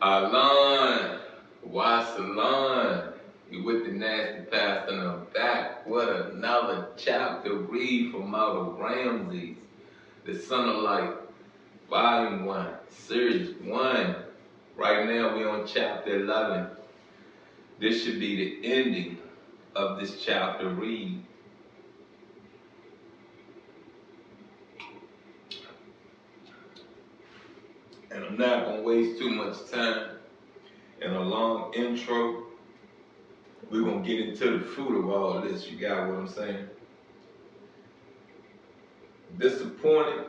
Alon, Wasalon, you with the nasty pastor and I'm back with another chapter read from out of Ramses, the Son of Light, Volume 1, Series 1. Right now we're on chapter 11. This should be the ending of this chapter read. And I'm not going to waste too much time in a long intro. We're going to get into the fruit of all this. You got what I'm saying? Disappointed,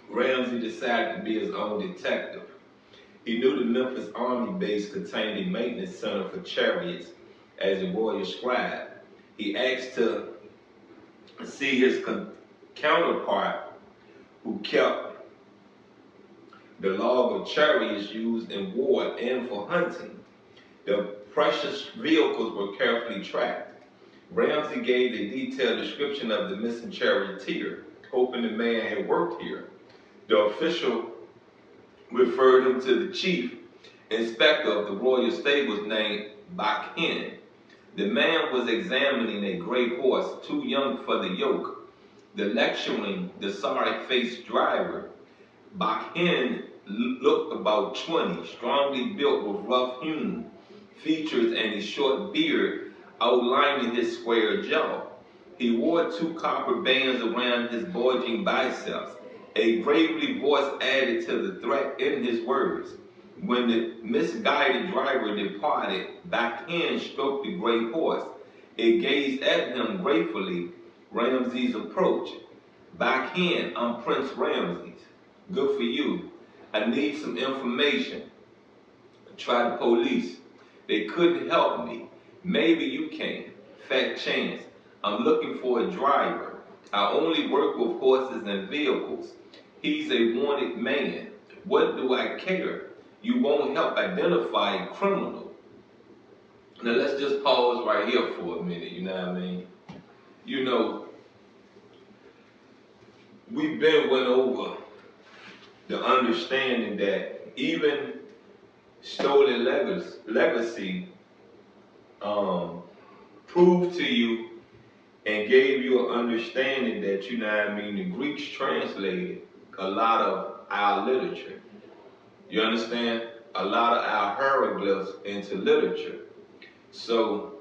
Ramses decided to be his own detective. He knew the Memphis Army base contained a maintenance center for chariots as a royal scribe. He asked to see his counterpart who kept the log of chariots used in war and for hunting. The precious vehicles were carefully tracked. Ramses gave a detailed description of the missing charioteer, hoping the man had worked here. The official referred him to the chief inspector of the royal stables named Bakhin. The man was examining a gray horse, too young for the yoke. The lecturing the sorry-faced driver, Bakhin looked about 20, strongly built with rough-hewn features and a short beard outlining his square jaw. He wore 2 copper bands around his bulging biceps. A gravely voice added to the threat in his words. When the misguided driver departed, Bakhin stroked the gray horse. It gazed at him gratefully. Ramses approached. Bakhin, I'm Prince Ramses. Good for you. I need some information. Try the police. They couldn't help me. Maybe you can. Fat chance. I'm looking for a driver. I only work with horses and vehicles. He's a wanted man. What do I care? You won't help identify a criminal. Now let's just pause right here for a minute, you know what I mean? You know, we've been went over the understanding that even stolen legacy proved to you and gave you an understanding that, you know what I mean, the Greeks translated a lot of our literature. You understand? A lot of our hieroglyphs into literature. So,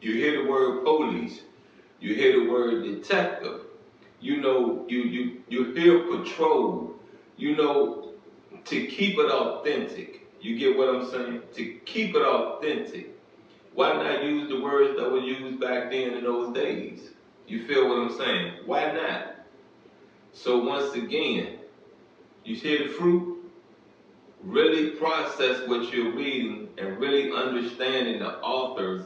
you hear the word police, you hear the word detective, you know, you hear patrol, you know, to keep it authentic. You get what I'm saying? To keep it authentic. Why not use the words that were used back then in those days? You feel what I'm saying? Why not? So once again, you hear the fruit? Really process what you're reading and really understanding the authors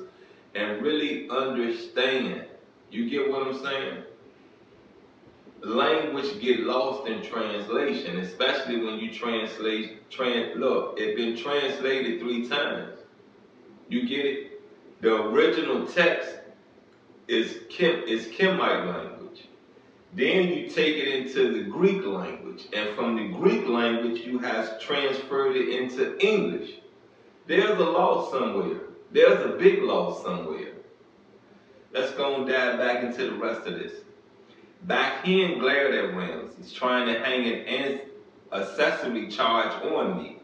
and really understand. You get what I'm saying? Language get lost in translation, especially when you look, it's been translated 3 times. You get it? The original text is Chemite language. Then you take it into the Greek language, and from the Greek language you have transferred it into English. There's a loss somewhere. There's a big loss somewhere. Let's go and dive back into the rest of this. Bakhin glared at Ramses, trying to hang an accessory charge on me.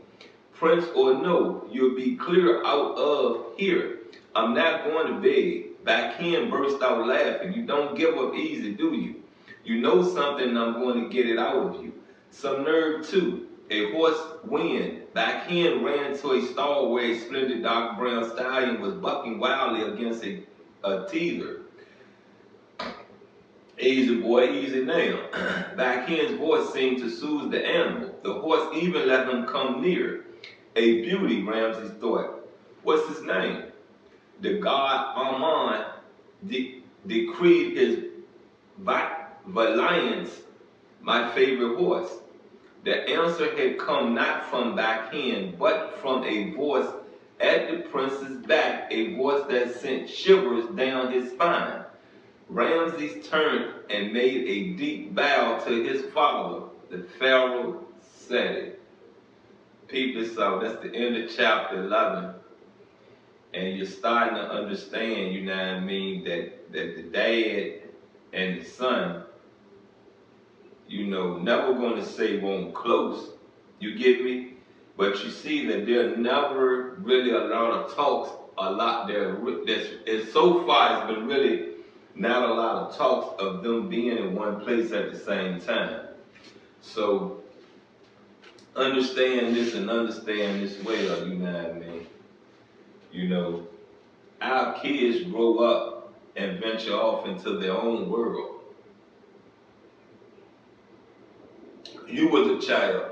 Prince or no, you'll be clear out of here. I'm not going to beg. Bakhin burst out laughing. You don't give up easy, do you? You know something and I'm going to get it out of you. Some nerve too. A horse whined. Bakhin ran to a stall where a splendid dark brown stallion was bucking wildly against a teether. Easy boy, easy now. Bakhin's voice seemed to soothe the animal. The horse even let him come near. A beauty, Ramses thought. What's his name? The god Ammon decreed his valiance, my favorite horse. The answer had come not from Bakhin, but from a voice at the prince's back, a voice that sent shivers down his spine. Ramses turned and made a deep bow to his father, the pharaoh said it. Peep this out. That's the end of chapter 11. And you're starting to understand, you know what I mean, that the dad and the son, you know, never going to say won't close. You get me? But you see that there never really a lot of talks, a lot there. So far, it's been really not a lot of talks of them being in one place at the same time. So understand this and understand this well, you know what I mean? You know, our kids grow up and venture off into their own world. You was a child.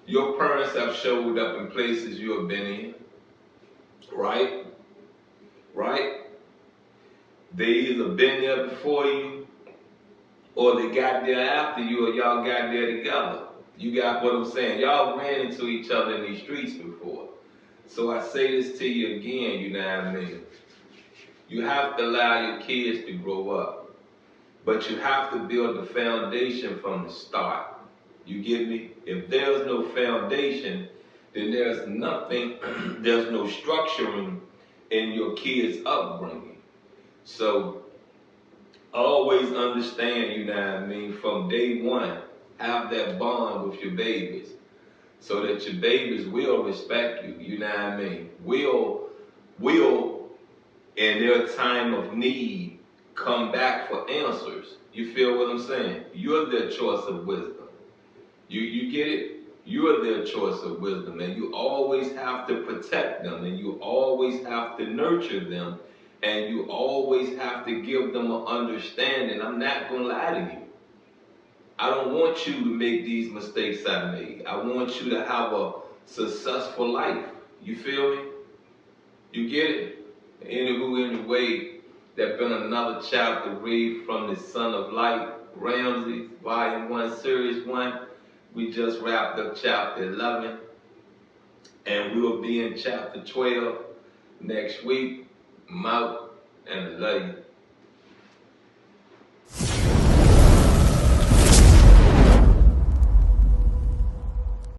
Your parents have showed up in places you have been in, right? Right? They either been there before you, or they got there after you, or y'all got there together. You got what I'm saying? Y'all ran into each other in these streets before. So I say this to you again, you know what I mean? You have to allow your kids to grow up, but you have to build the foundation from the start. You get me? If there's no foundation, then there's nothing, there's no structuring in your kids' upbringing. So always understand, you know what I mean, from day one, have that bond with your babies so that your babies will respect you, you know what I mean, will in their time of need come back for answers. You feel what I'm saying? You're their choice of wisdom. You get it? You're their choice of wisdom, and you always have to protect them, and you always have to nurture them, and you always have to give them an understanding. I'm not going to lie to you. I don't want you to make these mistakes I made. I want you to have a successful life. You feel me? You get it? Anyway, there's been another chapter read from the Son of Light, Ramses, Volume 1, Series 1. We just wrapped up chapter 11, and we will be in chapter 12 next week. I'm out, and I love you.